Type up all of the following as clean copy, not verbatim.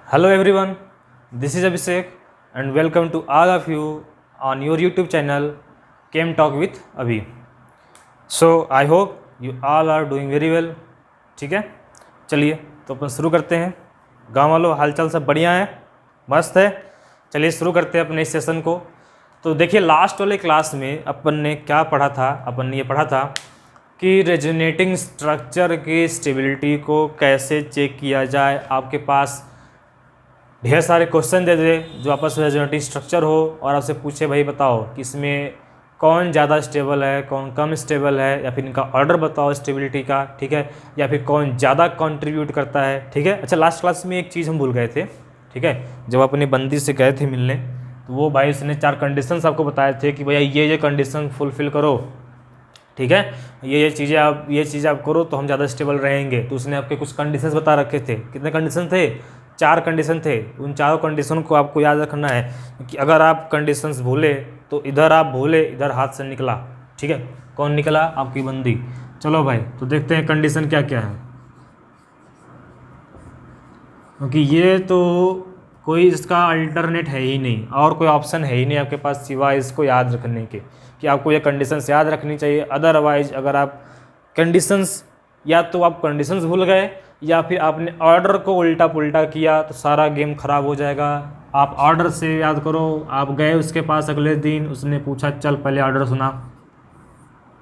Hello everyone, this is Abhishek and welcome to all of you on your YouTube channel Chem Talk with Abhi. So I hope you all are doing very well. ठीक है, चलिए तो अपन शुरू करते हैं। गाँव वालों हालचाल सब बढ़िया है, मस्त है। चलिए शुरू करते हैं अपने इस सेशन को। तो देखिए लास्ट वाले क्लास में अपन ने क्या पढ़ा था, अपन ने ये पढ़ा था कि रेजोनेटिंग स्ट्रक्चर की स्टेबिलिटी को कैसे चेक किया जाए। आपके पास ढेर सारे क्वेश्चन दे दे जो आपस में रेजोनेटिंग स्ट्रक्चर हो और आपसे पूछे भाई बताओ कि इसमें कौन ज़्यादा स्टेबल है, कौन कम स्टेबल है, या फिर इनका ऑर्डर बताओ स्टेबिलिटी का, ठीक है, या फिर कौन ज़्यादा कंट्रीब्यूट करता है, ठीक है। अच्छा लास्ट क्लास में एक चीज़ हम भूल गए थे, ठीक है, जब अपनी बंदी से गए थे मिलने तो वो भाई उसने 4 कंडीशंस आपको बताए थे कि भैया ये कंडीशन फुलफ़िल करो, ठीक है, ये चीज़ें आप करो तो हम ज़्यादा स्टेबल रहेंगे। तो उसने आपके कुछ कंडीशंस बता रखे थे। कितने कंडीशन थे? 4 कंडीशन थे। उन चारों कंडीशन को आपको याद रखना है कि अगर आप कंडीशंस भूले तो इधर आप भूले, इधर हाथ से निकला, ठीक है। कौन निकला? आपकी बंदी। चलो भाई तो देखते हैं कंडीशन क्या क्या है, क्योंकि ये तो कोई इसका अल्टरनेट है ही नहीं और कोई ऑप्शन है ही नहीं आपके पास सिवाय इसको याद रखने के कि आपको ये कंडीशंस याद रखनी चाहिए। अदरवाइज अगर आप कंडीशंस या तो आप कंडीशंस भूल गए या फिर आपने ऑर्डर को उल्टा पुल्टा किया तो सारा गेम ख़राब हो जाएगा। आप ऑर्डर से याद करो, आप गए उसके पास अगले दिन, उसने पूछा चल पहले ऑर्डर सुना,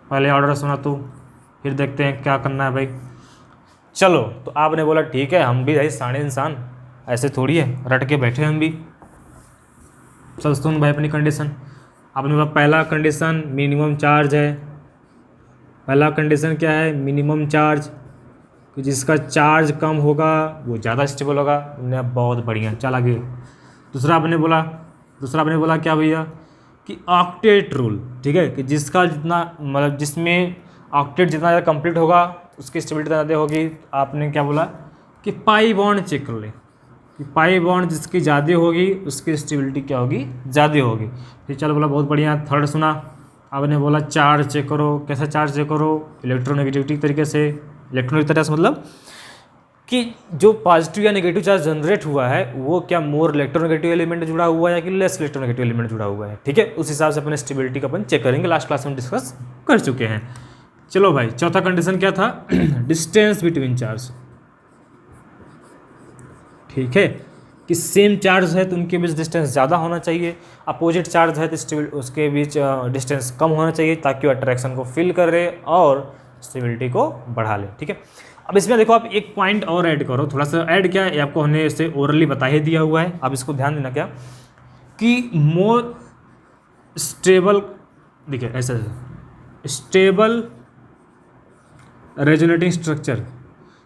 पहले ऑर्डर सुना तू, फिर देखते हैं क्या करना है भाई। चलो तो आपने बोला ठीक है, हम भी भाई साढ़े इंसान ऐसे थोड़ी है, रट के बैठे हम भी। चल सुन भाई अपनी कंडीशन। आपने बोला पहला कंडीशन मिनिमम चार्ज है। पहला कंडीशन क्या है? मिनिमम चार्ज, कि जिसका चार्ज कम होगा वो ज़्यादा स्टेबल होगा। बहुत बढ़िया, चल आगे। दूसरा आपने बोला क्या भैया कि ऑक्टेट रूल, ठीक है, कि जिसका जितना मतलब जिसमें ऑक्टेट जितना ज़्यादा कंप्लीट होगा उसकी स्टेबिलिटी ज़्यादा होगी। आपने क्या बोला कि पाई बॉन्ड चेक कर ले, कि पाई बॉन्ड जिसकी ज़्यादा होगी उसकी स्टेबिलिटी क्या होगी? ज़्यादा होगी। फिर चलो बोला बहुत बढ़िया। थर्ड सुना आपने बोला चार्ज चेक करो। कैसा चार्ज चेक करो? इलेक्ट्रोनेगेटिविटी तरीके से। इलेक्ट्रोनेगेटिव तरह से मतलब कि जो पॉजिटिव या नेगेटिव चार्ज जनरेट हुआ है वो क्या मोर इलेक्ट्रोनेगेटिव एलिमेंट जुड़ा हुआ है या कि लेस इलेक्ट्रोनेगेटिव एलिमेंट जुड़ा हुआ है, ठीक है। उस हिसाब से अपने स्टेबिलिटी का अपन चेक करेंगे, लास्ट क्लास में डिस्कस कर चुके हैं। चलो भाई चौथा कंडीशन क्या था? डिस्टेंस बिटवीन चार्ज, ठीक है, कि सेम चार्ज है तो उनके बीच डिस्टेंस ज़्यादा होना चाहिए, अपोजिट चार्ज है तो उसके बीच डिस्टेंस कम होना चाहिए ताकि वो अट्रैक्शन को फिल करे और स्टेबिलिटी को बढ़ा ले, ठीक है। अब इसमें देखो आप एक पॉइंट और ऐड करो, थोड़ा सा ऐड क्या है आपको हमने इसे ओरली बता ही दिया हुआ है, आप इसको ध्यान देना क्या कि मोर स्टेबल, देखिए ऐसा स्टेबल रेजोनेटिंग स्ट्रक्चर,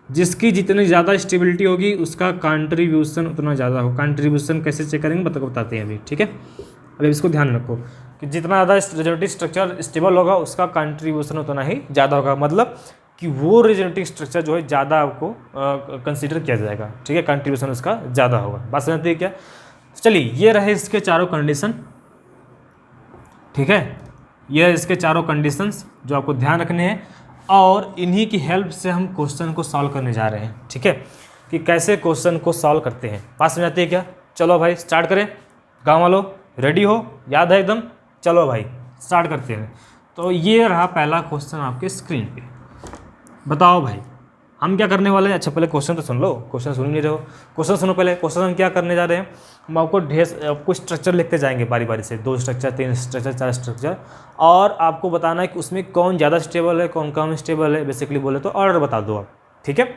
जिसकी जितनी ज़्यादा स्टेबिलिटी होगी उसका कंट्रीब्यूशन उतना ज़्यादा हो। कंट्रीब्यूशन कैसे चेक करेंगे बताते हैं अभी, ठीक है। अभी इसको ध्यान रखो कि जितना ज़्यादा रेजोनेटिंग स्ट्रक्चर स्टेबल होगा उसका कंट्रीब्यूशन उतना ही ज़्यादा होगा, मतलब कि वो रेजोनेटिंग स्ट्रक्चर जो है ज़्यादा आपको कंसिडर किया जाएगा, ठीक है, कंट्रीब्यूशन उसका ज़्यादा होगा। बात समझते हैं क्या? चलिए ये रहे इसके चारों कंडीशन, ठीक है, ये इसके चारों कंडीशंस जो आपको ध्यान रखने हैं और इन्हीं की हेल्प से हम क्वेश्चन को सॉल्व करने जा रहे हैं, ठीक है, कि कैसे क्वेश्चन को सॉल्व करते हैं। बात समझ आती है क्या? चलो भाई स्टार्ट करें। गाँव वालों रेडी हो? याद है एकदम? चलो भाई स्टार्ट करते हैं। तो ये रहा पहला क्वेश्चन आपके स्क्रीन पे। बताओ भाई हम क्या करने वाले हैं? अच्छा पहले क्वेश्चन तो सुन लो, क्वेश्चन सुन नहीं रहे हो, क्वेश्चन सुनो पहले। क्वेश्चन हम क्या करने जा रहे हैं? हम आपको स्ट्रक्चर लिखते जाएंगे बारी बारी से, 2 स्ट्रक्चर, 3 स्ट्रक्चर, 4 स्ट्रक्चर, और आपको बताना है कि उसमें कौन ज़्यादा स्टेबल है, कौन कम स्टेबल है। बेसिकली बोले तो ऑर्डर बता दो आप, ठीक है।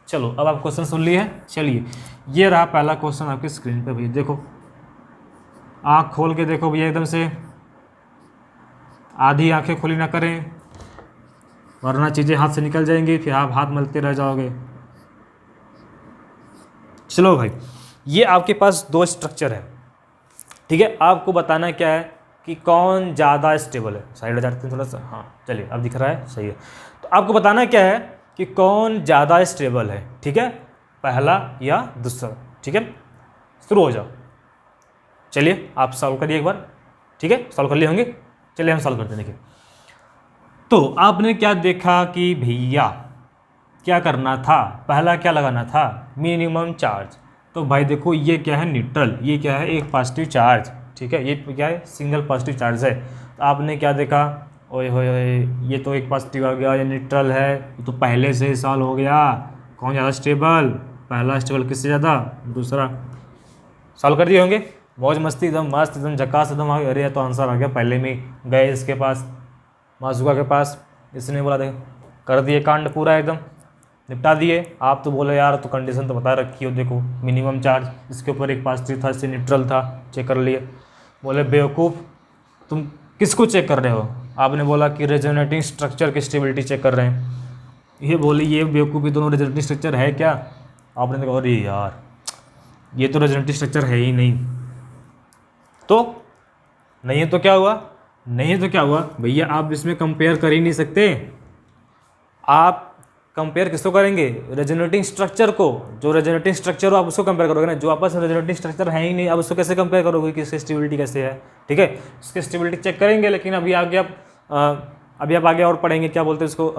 चलो अब आप क्वेश्चन सुन लिए हैं। चलिए ये रहा पहला क्वेश्चन आपकी स्क्रीन पर भैया, देखो आँख खोल के देखो भैया, एकदम से आधी आँखें खुली ना करें वरना चीज़ें हाथ से निकल जाएंगी, फिर आप हाथ मलते रह जाओगे। चलो भाई ये आपके पास 2 स्ट्रक्चर है, ठीक है, आपको बताना क्या है कि कौन ज़्यादा स्टेबल है। साइड हो जाते हैं थोड़ा सा, हाँ चलिए अब दिख रहा है, सही है। तो आपको बताना क्या है कि कौन ज़्यादा स्टेबल है, ठीक है, पहला या दूसरा, ठीक है। शुरू हो जाओ, चलिए आप सॉल्व करिए एक बार, ठीक है, सॉल्व कर लिए होंगे। चलिए हम सॉल्व करते हैं। देखिए तो आपने क्या देखा कि भैया क्या करना था, पहला क्या लगाना था? Minimum charge. तो भाई देखो ये क्या है न्यूट्रल, ये क्या है एक पॉजिटिव चार्ज, ठीक है, ये क्या है सिंगल पॉजिटिव चार्ज है। तो आपने क्या देखा, ओए होए होए ये तो एक पॉजिटिव आ गया, ये न्यूट्रल है, ये तो पहले से ही सॉल्व हो गया। कौन ज़्यादा स्टेबल, पहला स्टेबल किससे ज़्यादा, दूसरा। सॉल्व कर दिए होंगे, मौज मस्ती एकदम मस्त एकदम झकास एकदम आ गया। अरे तो आंसर आ गया पहले में, गए इसके पास माजुका के पास, इसने बोला देख कर दिए कांड पूरा एकदम निपटा दिए। आप तो बोले यार तो कंडीशन तो बता रखी हो, देखो मिनिमम चार्ज इसके ऊपर एक पॉजिटिव था, इससे न्यूट्रल था, चेक कर लिए। बोले बेवकूफ़ तुम किसको चेक कर रहे हो, आपने बोला कि रेजोनेटिंग स्ट्रक्चर की स्टेबिलिटी चेक कर रहे हैं। ये बोले ये बेवकूफ़ी दोनों रेजोनेटिंग स्ट्रक्चर है क्या, आपने कहा अरे यार ये तो रेजोनेटिंग स्ट्रक्चर है ही नहीं। तो नहीं है तो क्या हुआ, नहीं है तो क्या हुआ भैया, आप इसमें कंपेयर कर ही नहीं सकते। आप कंपेयर किसको करेंगे, रेजोनेटिंग स्ट्रक्चर को, जो रेजोनेटिंग स्ट्रक्चर हो आप उसको कंपेयर करोगे ना, जो आपस में रेजोनेटिंग स्ट्रक्चर है ही नहीं आप उसको कैसे कंपेयर करोगे कि इसकी स्टेबिलिटी कैसे है। ठीक है, उसकी स्टेबिलिटी चेक करेंगे, लेकिन अभी आगे आप आगे और पढ़ेंगे क्या बोलते हैं इसको,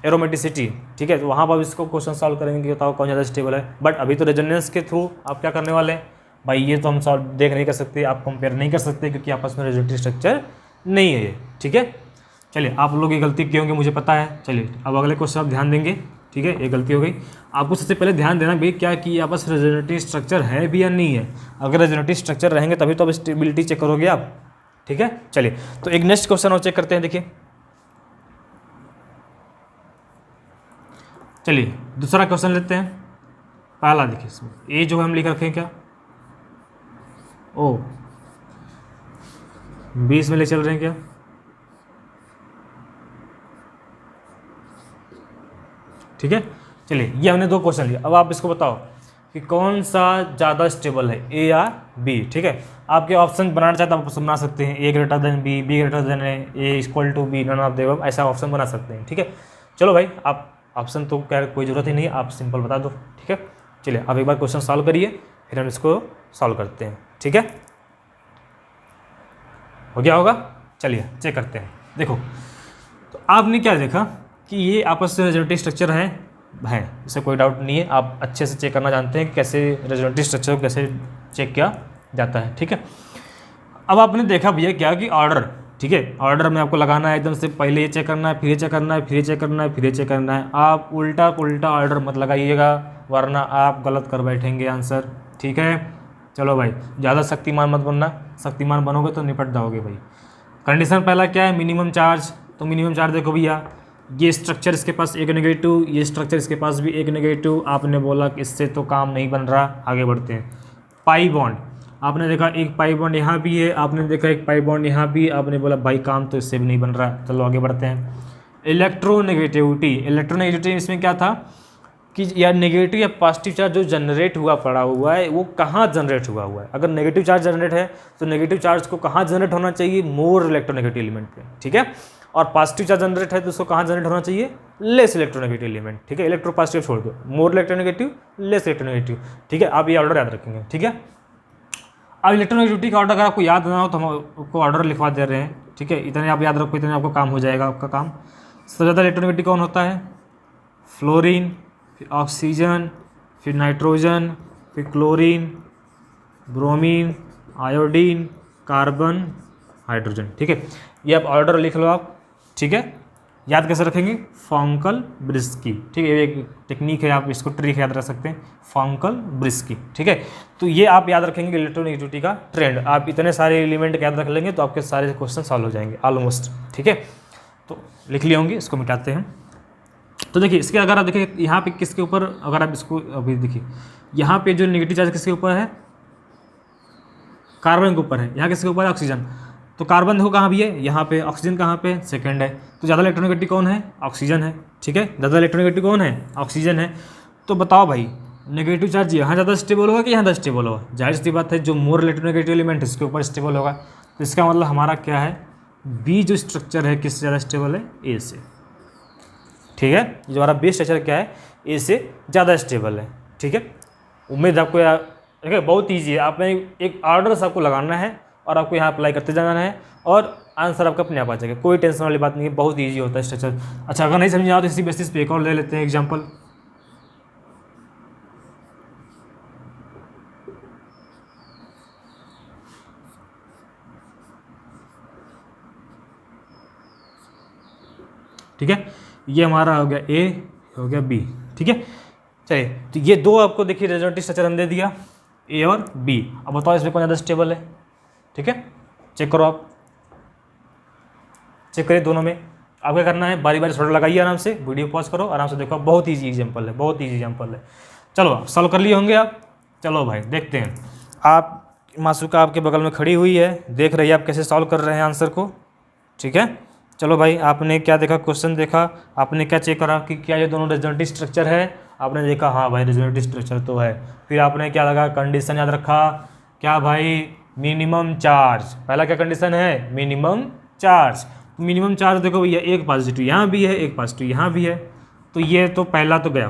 एरोमेटिसिटी। ठीक है, तो वहाँ पर इसको क्वेश्चन सॉल्व करेंगे कि बताओ कौन ज़्यादा स्टेबल है। बट अभी तो रेजोनेंस के थ्रू आप क्या करने वाले हैं भाई, ये तो हम सॉल्व देख नहीं कर सकते, आप कंपेयर नहीं कर सकते क्योंकि आपस में रेजोनेटिंग स्ट्रक्चर नहीं है ये। ठीक है, चलिए आप लोग ये गलती किए होंगे मुझे पता है। चलिए अब अगले क्वेश्चन आप ध्यान देंगे। ठीक है, ये गलती हो गई, आपको सबसे पहले ध्यान देना भाई क्या कि आपस रेजोनेटिंग स्ट्रक्चर है भी या नहीं है। अगर रेजोनेटिंग स्ट्रक्चर रहेंगे तभी तो अब स्टेबिलिटी चेक करोगे आप। ठीक है, चलिए तो एक नेक्स्ट क्वेश्चन और चेक करते हैं। देखिए चलिए दूसरा क्वेश्चन लेते हैं। पहला देखिए इसमें ये जो हम लिख रखे हैं क्या, ओ 20 में ले चल रहे हैं क्या, ठीक है। चलिए ये हमने दो क्वेश्चन लिया, अब आप इसको बताओ कि कौन सा ज़्यादा स्टेबल है, ए या बी। ठीक है, आपके ऑप्शन बनाना चाहते हैं आप बना सकते हैं, A greater than B, B greater than A equal to B, none of the above, ऐसा ऑप्शन बना सकते हैं। ठीक है, चलो भाई आप ऑप्शन तो क्या कोई ज़रूरत ही नहीं है, आप सिंपल बता दो। ठीक है, चलिए आप एक बार क्वेश्चन सॉल्व करिए फिर हम इसको सॉल्व करते हैं। ठीक है, हो गया होगा, चलिए चेक करते हैं। देखो तो आपने क्या देखा कि ये आपस में रेजोनेटिंग स्ट्रक्चर है, इससे कोई डाउट नहीं है, आप अच्छे से चेक करना जानते हैं कैसे रेजोनेटिंग स्ट्रक्चर को कैसे चेक किया जाता है। ठीक है, अब आपने देखा भैया क्या कि ऑर्डर, ठीक है, ऑर्डर में आपको लगाना है एकदम से, पहले ये चेक करना है, फिर ये चेक करना है, फिर ये चेक करना है, फिर ये चेक करना है। आप उल्टा पुल्टा ऑर्डर मत लगाइएगा वरना आप गलत कर बैठेंगे आंसर। ठीक है, चलो भाई ज़्यादा शक्तिमान मत बनना, शक्तिमान बनोगे तो निपट जाओगे भाई। कंडीशन पहला क्या है, मिनिमम चार्ज, तो मिनिमम चार्ज देखो भैया, ये स्ट्रक्चर इसके पास एक नेगेटिव, ये स्ट्रक्चर इसके पास भी एक नेगेटिव, आपने बोला कि इससे तो काम नहीं बन रहा, आगे बढ़ते हैं। पाई बॉन्ड, आपने देखा एक पाई बॉन्ड यहाँ भी है, आपने देखा एक पाई बॉन्ड यहाँ भी, आपने बोला भाई काम तो इससे भी नहीं बन रहा, चलो आगे बढ़ते हैं। इलेक्ट्रोनेगेटिविटी, इलेक्ट्रोनेगेटिविटी इसमें क्या था कि यार नेगेटिव या पॉजिटिव चार्ज जो जनरेट हुआ पड़ा हुआ है वो कहाँ जनरेट हुआ है। अगर नेगेटिव चार्ज जनरेट है तो नेगेटिव चार्ज को कहाँ जनरेट होना चाहिए, मोर इलेक्ट्रोनेगेटिव एलिमेंट पे। ठीक है, और पॉजिटिव चार्ज जनरेट है तो उसको कहाँ जनरेट होना चाहिए, लेस इलेक्ट्रोनेगेटिव एलिमेंट। ठीक है, इलेक्ट्रो पॉजिटिव छोड़ दो, मोर इलेक्ट्रोनेगेटिव, लेस इलेक्ट्रोनेगेटिव। ठीक है, आप ये ऑर्डर याद रखेंगे। ठीक है, अब इलेक्ट्रोनेगेटिविटी का ऑर्डर अगर आपको याद ना हो तो हम आपको ऑर्डर लिखवा दे रहे हैं। ठीक है, इतने आप याद रखो, इतने आपको काम हो जाएगा आपका काम। सबसे ज़्यादा इलेक्ट्रोनेगेटिव कौन होता है, फ्लोरीन, फिर ऑक्सीजन, फिर नाइट्रोजन, फिर chlorine, bromine, iodine, carbon, hydrogen. ठीक है, ये आप ऑर्डर लिख लो आप। ठीक है, याद कैसे रखेंगे, फॉन्कल-ब्रिस्की। ठीक है, ये एक टेक्निक है, आप इसको ट्रिक याद रख सकते हैं, फॉन्कल-ब्रिस्की। ठीक है, तो ये आप याद रखेंगे इलेक्ट्रोनेगेटिविटी का ट्रेंड, आप इतने सारे एलिमेंट याद रख लेंगे तो आपके सारे क्वेश्चन सॉल्व हो जाएंगे ऑलमोस्ट। ठीक है, तो लिख लिए होंगे, इसको मिटाते हैं। तो देखिए इसके अगर आप देखिए यहाँ पे किसके ऊपर, अगर आप इसको अभी देखिए यहाँ पे जो नेगेटिव चार्ज किसके ऊपर है, कार्बन के ऊपर है, यहाँ किसके ऊपर है, ऑक्सीजन। तो कार्बन देखो कहाँ भी है, यहाँ पे, ऑक्सीजन कहाँ पे, सेकंड है। तो ज़्यादा इलेक्ट्रोनेगेटिव कौन है, ऑक्सीजन है। ठीक है, ज़्यादा इलेक्ट्रोनेगेटिव कौन है, ऑक्सीजन है। तो बताओ भाई नेगेटिव चार्ज यहाँ ज़्यादा स्टेबल होगा कि यहाँ ज़्यादा स्टेबल होगा, जाहिर सी बात है जो मोर इलेक्ट्रोनेगेटिव एलिमेंट है इसके ऊपर स्टेबल होगा। तो इसका मतलब हमारा क्या है, बी जो स्ट्रक्चर है किससे ज़्यादा स्टेबल है, ए से। ठीक है, जो हमारा बी स्ट्रक्चर क्या है, ए से ज़्यादा स्टेबल है। ठीक है, उम्मीद आपको यार देखिए बहुत ईजी है, आपने एक ऑर्डर आपको लगाना है और आपको यहाँ अप्लाई करते जाना है और आंसर आपका अपने आप आ जाएगा, कोई टेंशन वाली बात नहीं है, बहुत ईजी होता है स्ट्रक्चर। अच्छा अगर नहीं समझ आओ तो इसी बेसिस पे एक और ले लेते हैं एग्जाम्पल। ठीक है, ये हमारा हो गया ए, हो गया बी। ठीक है, चलिए तो ये दो आपको देखिए रिजल्टेंट स्ट्रक्चर हमने दे दिया, ए और बी। अब बताओ इसमें कौन ज़्यादा स्टेबल है। ठीक है, चेक करो, आप चेक करिए दोनों में। अब क्या करना है, बारी बारी शॉर्ट लगाइए, आराम से वीडियो पॉज करो, आराम से देखो, बहुत ईजी एग्जाम्पल है, बहुत ईजी एग्जाम्पल है। चलो सॉल्व कर लिए होंगे आप। चलो भाई देखते हैं। आप मासूका आपके बगल में खड़ी हुई है, देख रही है आप कैसे सॉल्व कर रहे हैं आंसर को। ठीक है, चलो भाई, आपने क्या देखा, क्वेश्चन देखा, आपने क्या चेक करा कि क्या ये दोनों रिजल्टेंट स्ट्रक्चर है। आपने देखा हाँ भाई रिजल्टेंट स्ट्रक्चर तो है। फिर आपने क्या लगा, कंडीशन याद रखा, क्या भाई, मिनिमम चार्ज। पहला क्या कंडीशन है, मिनिमम चार्ज। मिनिमम चार्ज देखो भैया, एक पॉजिटिव यहाँ भी है, एक पॉजिटिव यहाँ भी है, तो ये तो पहला तो गया,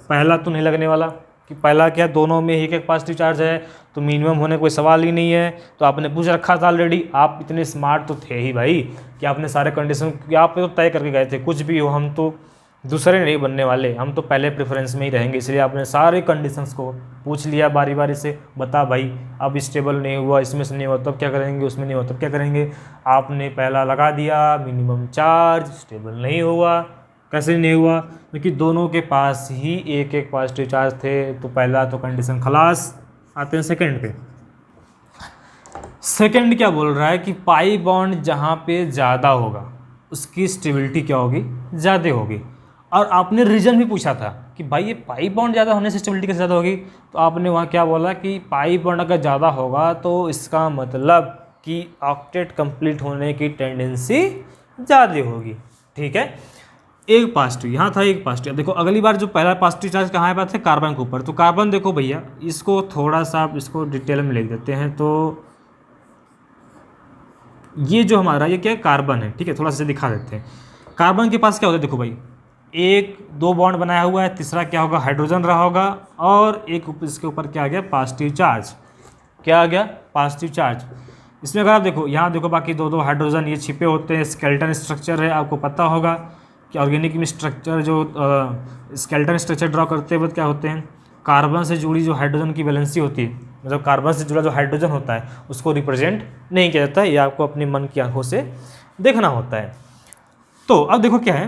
पहला तो नहीं लगने वाला कि पहला क्या, दोनों में एक एक पॉजिटिव चार्ज है, तो मिनिमम होने कोई सवाल ही नहीं है। तो आपने पूछ रखा था ऑलरेडी, आप इतने स्मार्ट तो थे ही भाई कि आपने सारे कंडीशन आप तो तय करके गए थे। कुछ भी हो, हम तो दूसरे नहीं बनने वाले, हम तो पहले प्रेफरेंस में ही रहेंगे, इसलिए आपने सारे कंडीशंस को पूछ लिया बारी बारी से। बता भाई, अब स्टेबल नहीं हुआ, इसमें से नहीं हुआ तब क्या करेंगे, उसमें नहीं हुआ तब क्या करेंगे। आपने पहला लगा दिया, मिनिमम चार्ज, स्टेबल नहीं हुआ। कैसे नहीं हुआ, क्योंकि दोनों के पास ही एक एक पॉजिटिव चार्ज थे, तो पहला तो कंडीशन खलास। आते हैं सेकंड पे। सेकंड क्या बोल रहा है कि पाई बॉन्ड जहाँ पे ज़्यादा होगा उसकी स्टेबिलिटी क्या होगी, ज़्यादा होगी। और आपने रीजन भी पूछा था कि भाई ये पाई बॉन्ड ज़्यादा होने से स्टेबिलिटी कैसे ज़्यादा होगी, तो आपने वहाँ क्या बोला कि पाई बॉन्ड अगर ज़्यादा होगा तो इसका मतलब कि ऑक्टेट कंप्लीट होने की टेंडेंसी ज़्यादा होगी। ठीक है, एक पॉजिटिव यहाँ था, एक पॉजिटिव। अब देखो अगली बार जो पहला पॉजिटिव चार्ज कहाँ है, बात है कार्बन के ऊपर। तो कार्बन देखो भैया, इसको थोड़ा सा आप इसको डिटेल में लिख देते हैं। तो ये जो हमारा ये क्या है, कार्बन है। ठीक है, थोड़ा सा दिखा देते हैं। कार्बन के पास क्या होता है, देखो भाई, एक दो बॉन्ड बनाया हुआ है, तीसरा क्या होगा, हाइड्रोजन रहा होगा, और एक इसके ऊपर क्या आ गया, पॉजिटिव चार्ज। क्या आ गया, पॉजिटिव चार्ज। इसमें अगर आप देखो, यहाँ देखो बाकी दो दो हाइड्रोजन ये छिपे होते हैं, स्केलेटन स्ट्रक्चर है। आपको पता होगा कि ऑर्गेनिक में स्ट्रक्चर जो स्केलेटन स्ट्रक्चर ड्रॉ करते वक्त क्या होते हैं, कार्बन से जुड़ी जो हाइड्रोजन की वैलेंसी होती है, मतलब कार्बन से जुड़ा जो हाइड्रोजन होता है उसको रिप्रेजेंट नहीं किया जाता है। ये आपको अपनी मन की आंखों से देखना होता है। तो अब देखो क्या है,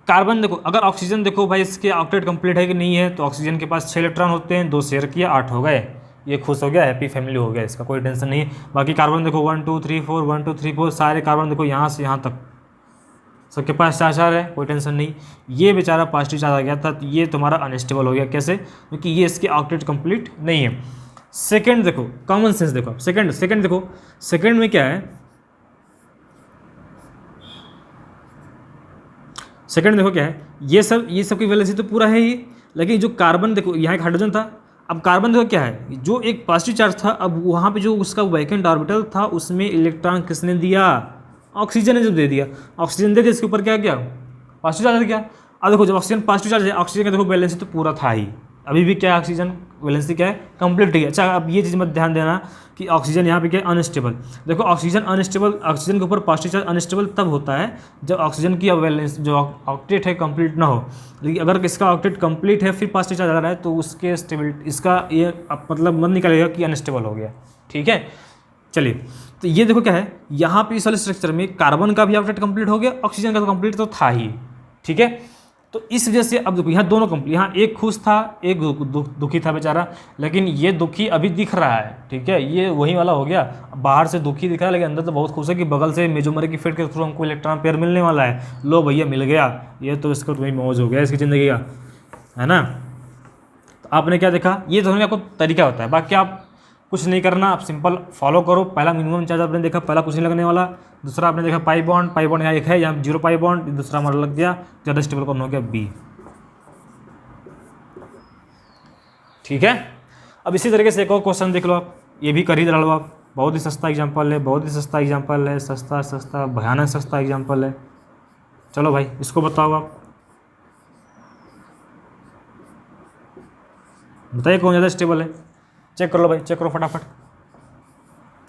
कार्बन देखो, अगर ऑक्सीजन देखो भाई, इसके ऑक्टेट कंप्लीट है कि नहीं है, तो ऑक्सीजन के पास 6 इलेक्ट्रॉन होते हैं, 2 शेयर किया 8 हो गए, ये खुश हो गया, हैप्पी फैमिली हो गया, इसका कोई टेंशन नहीं है। बाकी कार्बन देखो 1 2 3 4 1 2 3 4 सारे कार्बन देखो यहाँ से यहाँ तक सबके पास चार चार है, कोई टेंशन नहीं। ये बेचारा पॉजिटिव चार्ज आ गया था, तो ये तुम्हारा अनस्टेबल हो गया। कैसे, क्योंकि ये इसके ऑक्टेट कंप्लीट नहीं है। सेकंड देखो, कॉमन सेंस देखो, सेकंड देखो, सेकंड में क्या है, सेकंड देखो क्या है, ये सब की वैलेंसी तो पूरा है ही, लेकिन जो कार्बन देखो, यहाँ एक हाइड्रोजन था, अब कार्बन देखो क्या है, जो एक पॉजिटिव चार्ज था, अब वहाँ पे जो उसका वैकेंट ऑर्बिटल था उसमें इलेक्ट्रॉन किसने दिया, ऑक्सीजन ने जब दे दिया, ऑक्सीजन दे दिया, इसके ऊपर क्या गया, पॉजिटिव चार्ज गया। अब देखो जब ऑक्सीजन पॉजिटिव चार्ज है, ऑक्सीजन का देखो वैलेंसी तो पूरा था ही, अभी भी क्या है, ऑक्सीजन वैलेंसी क्या है, कंप्लीट है। अच्छा अब ये चीज़ मत ध्यान देना कि ऑक्सीजन यहाँ पे क्या है, अनस्टेबल। देखो ऑक्सीजन अनस्टेबल, ऑक्सीजन के ऊपर पॉजिटिव चार्ज अनस्टेबल तब होता है जब ऑक्सीजन की वैलेंस जो ऑक्टेट है कंप्लीट ना हो। लेकिन अगर इसका ऑक्टेट कंप्लीट है फिर पॉजिटिव चार्ज आ रहा है तो उसके स्टेबिलिटी, इसका ये मतलब मत निकलेगा कि अनस्टेबल हो गया। ठीक है, चलिए तो ये देखो क्या है, यहाँ पे इस वाले स्ट्रक्चर में कार्बन का भी ऑक्टेट कंप्लीट हो गया, ऑक्सीजन का तो कंप्लीट तो था ही। ठीक है, तो इस वजह से अब देखो यहाँ दोनों कंप्लीट, यहाँ एक खुश था, एक दुखी था बेचारा, लेकिन ये दुखी अभी दिख रहा है। ठीक है, ये वही वाला हो गया, बाहर से दुखी दिख रहा है लेकिन अंदर तो बहुत खुश है कि बगल से मेजोमरी की फिट के थ्रू हमको इलेक्ट्रॉन पेयर मिलने वाला है। लो भैया मिल गया, ये तो इसको तुम्हें मौज हो गया इसकी ज़िंदगी का, है ना। तो आपने क्या देखा, ये तो आपको तरीका होता है, बाकी आप कुछ नहीं करना, आप सिंपल फॉलो करो। पहला मिनिमम चार्ज आपने देखा, पहला कुछ नहीं लगने वाला। दूसरा आपने देखा पाई बॉन्ड यहाँ एक है, यहाँ 0 पाई बॉन्ड, दूसरा हमारा लग गया, ज़्यादा स्टेबल कौन हो गया, बी। ठीक है, अब इसी तरीके से एक और क्वेश्चन देख लो आप, ये भी कर ही डालो आप, बहुत ही सस्ता एग्जाम्पल है, बहुत ही सस्ता एग्जाम्पल है, सस्ता भयानक सस्ता एग्जाम्पल है। चलो भाई इसको बताओ आप, बताइए कौन ज़्यादा स्टेबल है। चेक कर लो भाई, चेक करो फटाफट,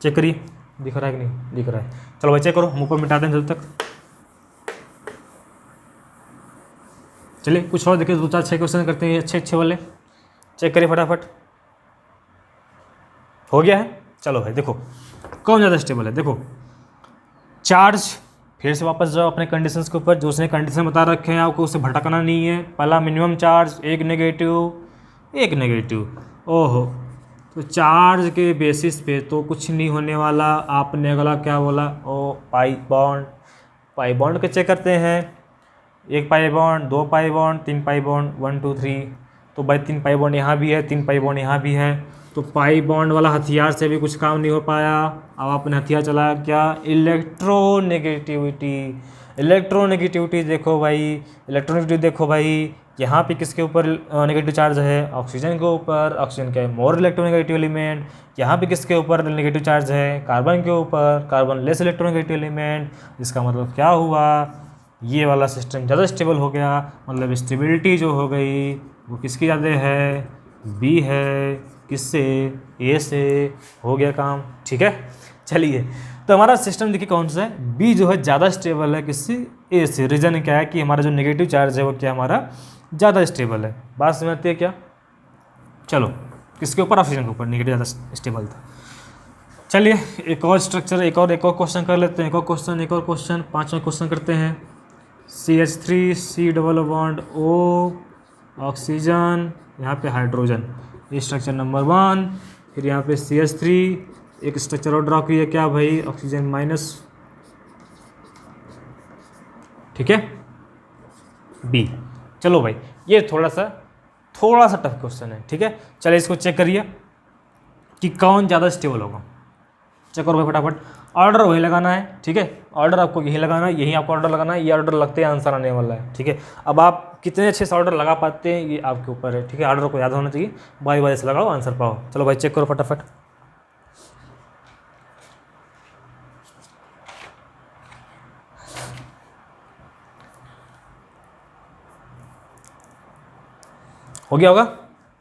चेक करिए, दिख रहा है कि नहीं दिख रहा है। चलो भाई चेक करो, मुँह पर मिटा दें जब तक। चलिए कुछ और देखिए, 2 4 6 क्वेश्चन करते हैं अच्छे वाले, चेक करिए फटाफट। हो गया है, चलो भाई देखो कौन ज़्यादा स्टेबल है। देखो चार्ज फिर से वापस जाओ अपने कंडीशंस के ऊपर, जो उसने कंडीशन बता रखे हैं आपको उससे भटकना नहीं है। पहला मिनिमम चार्ज, एक नेगेटिव, ओहो, तो चार्ज के बेसिस पे तो कुछ नहीं होने वाला। आपने अगला क्या बोला, ओ पाई बॉन्ड के चेक करते हैं, 1 pi bond, 2 pi bond, 3 pi bond, 1 2 3, तो भाई 3 पाई बॉन्ड यहाँ भी है, 3 पाई बॉन्ड यहाँ भी है, तो पाई बॉन्ड वाला हथियार से भी कुछ काम नहीं हो पाया। अब आपने हथियार चलाया क्या, इलेक्ट्रोनेगेटिविटी देखो भाई, यहाँ पे किसके ऊपर नेगेटिव चार्ज है, ऑक्सीजन के ऊपर, ऑक्सीजन का मोर इलेक्ट्रोनेगेटिव एलिमेंट। यहाँ पे किसके ऊपर नेगेटिव चार्ज है, कार्बन के ऊपर, कार्बन लेस इलेक्ट्रोनेगेटिव एलिमेंट। इसका मतलब क्या हुआ, ये वाला सिस्टम ज़्यादा स्टेबल हो गया, मतलब स्टेबिलिटी जो हो गई वो किसकी ज़्यादा है, बी है, किससे, ए से हो गया काम। ठीक है, चलिए तो हमारा सिस्टम देखिए कौन सा है, बी जो है ज़्यादा स्टेबल है, किससे, ए से। रीज़न क्या है कि हमारा जो नेगेटिव चार्ज है वो क्या हमारा ज़्यादा स्टेबल है। बात समझते हैं क्या, चलो किसके ऊपर, ऑक्सीजन के ऊपर नेगेटिव ज़्यादा स्टेबल था। चलिए एक और स्ट्रक्चर, एक और क्वेश्चन कर लेते हैं, एक और क्वेश्चन 5वां क्वेश्चन करते हैं। CH3 C double bond O, oxygen, यहाँ पे हाइड्रोजन, ये स्ट्रक्चर नंबर 1। फिर यहाँ पे CH3, एक स्ट्रक्चर और ड्रॉ किया क्या भाई, ऑक्सीजन माइनस, ठीक है, B। चलो भाई ये थोड़ा सा टफ क्वेश्चन है, ठीक है। चलिए इसको चेक करिए कि कौन ज़्यादा स्टेबल होगा। चेक करो भाई फटाफट, ऑर्डर वही लगाना है, ठीक है, ऑर्डर आपको यही लगाना है, यही आपको ऑर्डर लगाना है, ये ऑर्डर लगते हैं आंसर आने वाला है, ठीक है। अब आप कितने अच्छे से ऑर्डर लगा पाते हैं ये आपके ऊपर है, ठीक है। ऑर्डर को याद होना चाहिए, बारी से लगाओ, आंसर पाओ। चलो भाई चेक करो फटाफट। हो गया होगा,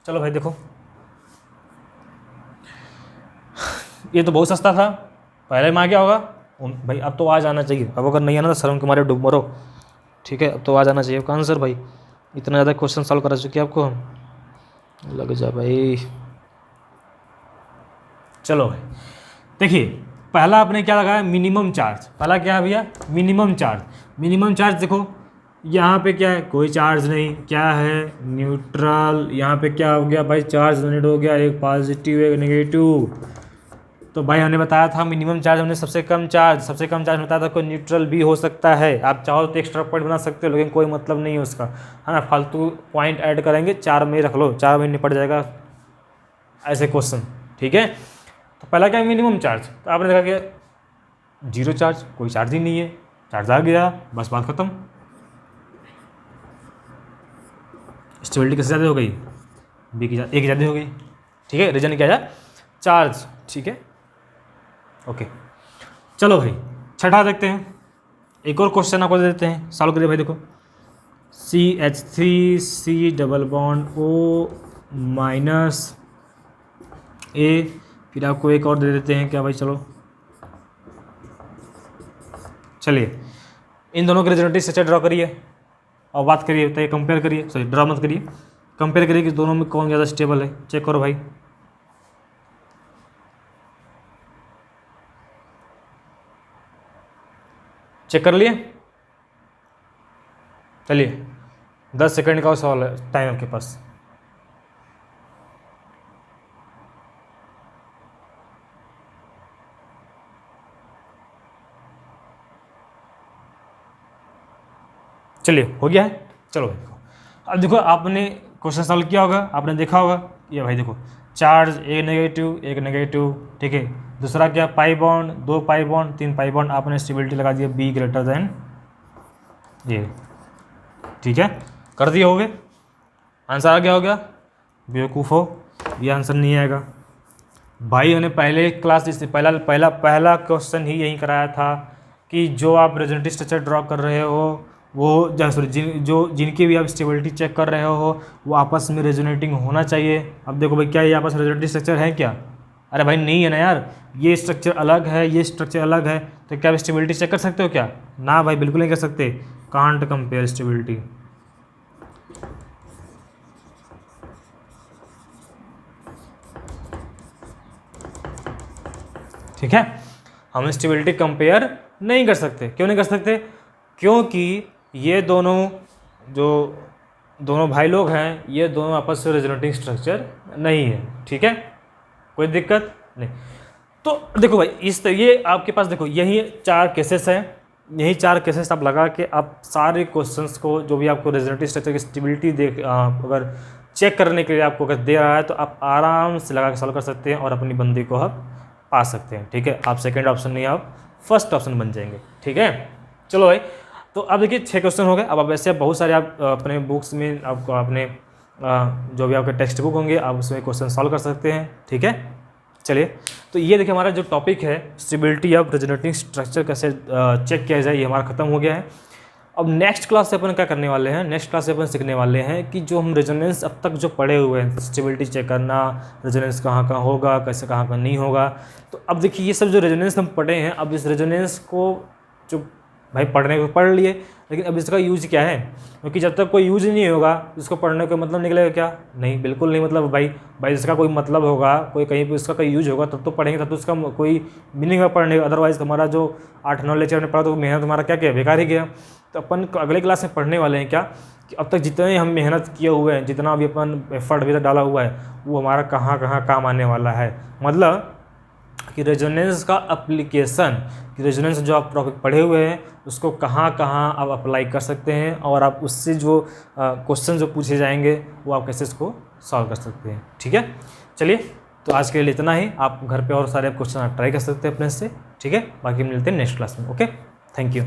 चलो भाई देखो, ये तो बहुत सस्ता था, पहले में आ गया होगा भाई। अब तो आ जाना चाहिए, अब अगर नहीं आना तो शर्म के मारे डूब मरो, ठीक है। अब तो आ जाना चाहिए आपका आंसर भाई, इतना ज़्यादा क्वेश्चन सॉल्व करा चुके आपको हम, लग जा भाई। चलो भाई देखिए, पहला आपने क्या लगाया, मिनिमम चार्ज। पहला क्या है भैया, मिनिमम चार्ज देखो यहाँ पे क्या है, कोई चार्ज नहीं, क्या है, न्यूट्रल। यहाँ पे क्या हो गया भाई, चार्ज डोनेट हो गया, एक पॉजिटिव एक नेगेटिव। तो भाई हमने बताया था मिनिमम चार्ज, हमने सबसे कम चार्ज बताया था, कोई न्यूट्रल भी हो सकता है। आप चाहो तो एक्स्ट्रा पॉइंट बना सकते हो, लेकिन कोई मतलब नहीं है उसका, है ना, फालतू पॉइंट ऐड करेंगे, 4 में रख लो, 4 में निपट जाएगा ऐसे क्वेश्चन, ठीक है। तो पहला क्या है, मिनिमम चार्ज। तो आपने देखा कि 0 चार्ज, कोई चार्ज ही नहीं है, चार्ज आ गया, बस बात खत्म। स्टेबिलिटी किससे ज़्यादा हो गई, बी की, ए की ज़्यादा हो गई, ठीक है। रीजन क्या है, चार्ज, ठीक है, ओके। चलो भाई छठा देखते हैं, एक और क्वेश्चन आपको दे देते हैं, सॉल्व करिए भाई। देखो CH3 C double bond O minus A, फिर आपको एक और दे देते हैं क्या भाई, चलो चलिए इन दोनों के रेजोनेटिव स्ट्रक्चर ड्रॉ करिए और बात करिए, बताइए, कंपेयर करिए, सॉरी ड्रॉ मत करिए, कंपेयर करिए कि दोनों में कौन ज़्यादा स्टेबल है। चेक करो भाई, चेक कर लिए, चलिए 10 सेकंड का सवाल है, टाइम आपके पास। चलिए हो गया है, चलो भाई देखो, अब देखो आपने क्वेश्चन सॉल्व किया होगा, आपने देखा होगा, ये भाई देखो चार्ज एक नेगेटिव, ठीक है। दूसरा क्या, pi bond, 2 pi bond, 3 pi bond, आपने स्टेबिलिटी लगा दिया बी ग्रेटर देन ये, ठीक है, कर दिए होगे, आंसर आ गया होगा। बेवकूफ़ हो, ये आंसर नहीं आएगा भाई। मैंने पहले क्लास इससे पहला क्वेश्चन ही यही कराया था कि जो आप रेजोनेटिव स्ट्रक्चर ड्रॉ कर रहे हो वो सॉरी जिनकी भी आप स्टेबिलिटी चेक कर रहे हो वो आपस में रेजोनेटिंग होना चाहिए। अब देखो भाई, क्या ये आपस में रेजोनेटिव स्ट्रक्चर है क्या, अरे भाई नहीं है ना यार, ये स्ट्रक्चर अलग है, ये स्ट्रक्चर अलग है, तो क्या आप स्टेबिलिटी चेक कर सकते हो क्या, ना भाई बिल्कुल नहीं कर सकते, कांट कंपेयर स्टेबिलिटी। ठीक है, हम स्टेबिलिटी कंपेयर नहीं कर सकते। क्यों नहीं कर सकते? क्योंकि ये दोनों भाई लोग हैं, ये दोनों आपस में रेजोनेटिंग स्ट्रक्चर नहीं है। ठीक है, कोई दिक्कत नहीं। तो देखो भाई, ये आपके पास देखो यही 4 केसेस हैं, यही 4 केसेस आप लगा के आप सारे क्वेश्चंस को, जो भी आपको रेजोनेटिव स्ट्रक्चर की स्टेबिलिटी अगर चेक करने के लिए आपको अगर दे रहा है तो आप आराम से लगा के सॉल्व कर सकते हैं और अपनी बंदी को आप पा सकते हैं। ठीक है, आप सेकंड ऑप्शन नहीं, आप फर्स्ट ऑप्शन बन जाएंगे। ठीक है, चलो भाई, तो अब देखिए 6 क्वेश्चन हो गए। अब वैसे बहुत सारे आप अपने बुक्स में आपको अपने जो भी आपके टेक्स्ट बुक होंगे आप उसमें क्वेश्चन सॉल्व कर सकते हैं। ठीक है, चलिए, तो ये देखिए हमारा जो टॉपिक है स्टेबिलिटी ऑफ रेजोनेटिंग स्ट्रक्चर कैसे चेक किया जाए, ये हमारा खत्म हो गया है। अब नेक्स्ट क्लास से अपन क्या करने वाले हैं, नेक्स्ट क्लास से अपन सीखने वाले हैं कि जो हम रेजोनेंस अब तक जो पढ़े हुए हैं, स्टेबिलिटी चेक करना, रेजोनेंस कहाँ कहाँ होगा, कैसे कहाँ कहाँ नहीं होगा। तो अब देखिए ये सब जो रेजोनेंस हम पढ़े हैं, अब इस रेजोनेंस को जो भाई पढ़ने को पढ़ लिए, लेकिन अब इसका यूज क्या है? क्योंकि जब तक कोई यूज नहीं होगा इसको पढ़ने का मतलब निकलेगा क्या? नहीं, बिल्कुल नहीं। मतलब भाई इसका कोई मतलब होगा, कोई कहीं पे इसका कोई यूज होगा तब तो पढ़ेंगे, तब तो उसका कोई मीनिंग है पढ़ने का। अदरवाइज हमारा जो 8-9 लेक्चर हमने पढ़ा तो मेहनत हमारा क्या किया, बेकार ही गया। तो अपन अगले क्लास में पढ़ने वाले हैं क्या कि अब तक जितने हम मेहनत किए हुए हैं, जितना भी अपन एफर्ट भी डाला हुआ है, वो हमारा कहाँ कहाँ काम आने वाला है। मतलब कि रेजोनेंस का एप्लीकेशन, कि रेजोनेंस जो आप टॉपिक पढ़े हुए हैं उसको कहाँ कहाँ आप अप्लाई कर सकते हैं और आप उससे जो क्वेश्चन जो पूछे जाएंगे वो आप कैसे इसको सॉल्व कर सकते हैं। ठीक है, चलिए, तो आज के लिए इतना ही। आप घर पे और सारे क्वेश्चन ट्राई कर सकते हैं अपने से। ठीक है, बाकी मिलते हैं नेक्स्ट क्लास में। Okay, thank you.